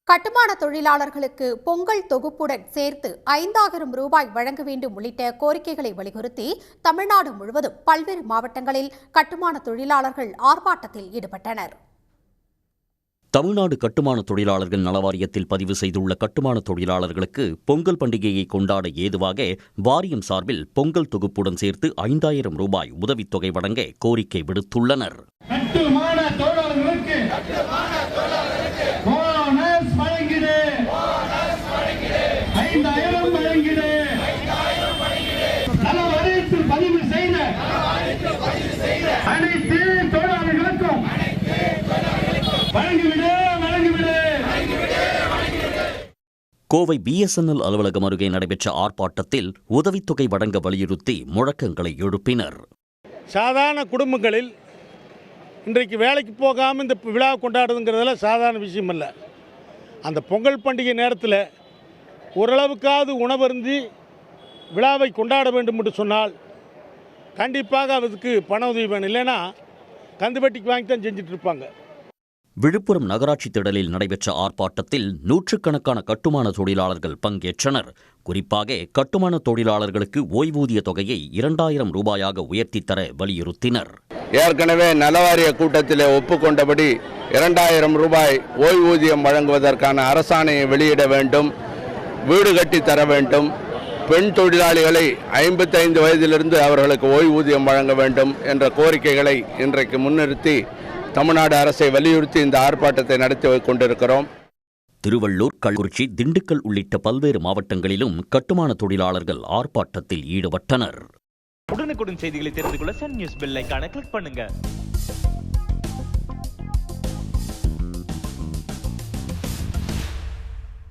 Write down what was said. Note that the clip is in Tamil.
கட்டுமான தொழிலாளர்களுக்கு பொங்கல் தொகுப்புடன் சேர்த்து 5,000 ரூபாய் வழங்க வேண்டும் உள்ளிட்ட கோரிக்கைகளை வலியுறுத்தி தமிழ்நாடு முழுவதும் பல்வேறு மாவட்டங்களில் கட்டுமான தொழிலாளர்கள் ஆர்ப்பாட்டத்தில் ஈடுபட்டனர். தமிழ்நாடு கட்டுமான தொழிலாளர்கள் நலவாரியத்தில் பதிவு செய்துள்ள கட்டுமான தொழிலாளர்களுக்கு பொங்கல் பண்டிகையை கொண்டாட ஏதுவாக வாரியம் சார்பில் பொங்கல் தொகுப்புடன் சேர்த்து 5,000 ரூபாய் உதவித்தொகை வழங்க கோரிக்கை விடுத்துள்ளனர். கோவை BSNL அலுவலகம் அருகே நடைபெற்ற ஆர்ப்பாட்டத்தில் உதவித்தொகை வழங்க வலியுறுத்தி முழக்கங்களை எழுப்பினர். சாதாரண குடும்பங்களில் இன்றைக்கு வேலைக்கு போகாமல் இந்த விழா கொண்டாடுறதுங்கிறதெல்லாம் சாதாரண விஷயம் அல்ல. அந்த பொங்கல் பண்டிகை நேரத்தில் ஓரளவுக்காவது உணவருந்தி விழாவை கொண்டாட வேண்டும் என்று சொன்னால் கண்டிப்பாக அதுக்கு பண உதவி வேணும், இல்லைன்னா கந்துவட்டிக்கு வாங்கி தான் செஞ்சுட்டு இருப்பாங்க. விழுப்புரம் நகராட்சி திடலில் நடைபெற்ற ஆர்ப்பாட்டத்தில் நூற்றுக்கணக்கான கட்டுமான தொழிலாளர்கள் பங்கேற்றனர். குறிப்பாக கட்டுமான தொழிலாளர்களுக்கு ஓய்வூதிய தொகையை 2,000 ரூபாயாக உயர்த்தி தர வலியுறுத்தினர். ஏற்கனவே நலவாரிய கூட்டத்தில் ஒப்புக்கொண்டபடி 2,000 ரூபாய் ஓய்வூதியம் வழங்குவதற்கான அரசாணையை வெளியிட வேண்டும், வீடு கட்டி தர வேண்டும், பெண் தொழிலாளிகளை 55 வயதிலிருந்து அவர்களுக்கு ஓய்வூதியம் வழங்க வேண்டும் என்ற கோரிக்கைகளை இன்றைக்கு முன்னிறுத்தி தமிழ்நாடு அரசை வலியுறுத்தி இந்த ஆர்ப்பாட்டத்தை நடத்தி கொண்டிருக்கிறோம். திருவள்ளூர், கள்ளக்குறிச்சி, திண்டுக்கல் உள்ளிட்ட பல்வேறு மாவட்டங்களிலும் கட்டுமான தொழிலாளர்கள் ஆர்ப்பாட்டத்தில் ஈடுபட்டனர். உடனுக்குடன் செய்திகளை தெரிந்து கொள்ள சன் நியூஸ் பெல் ஐகானை கிளிக் பண்ணுங்க.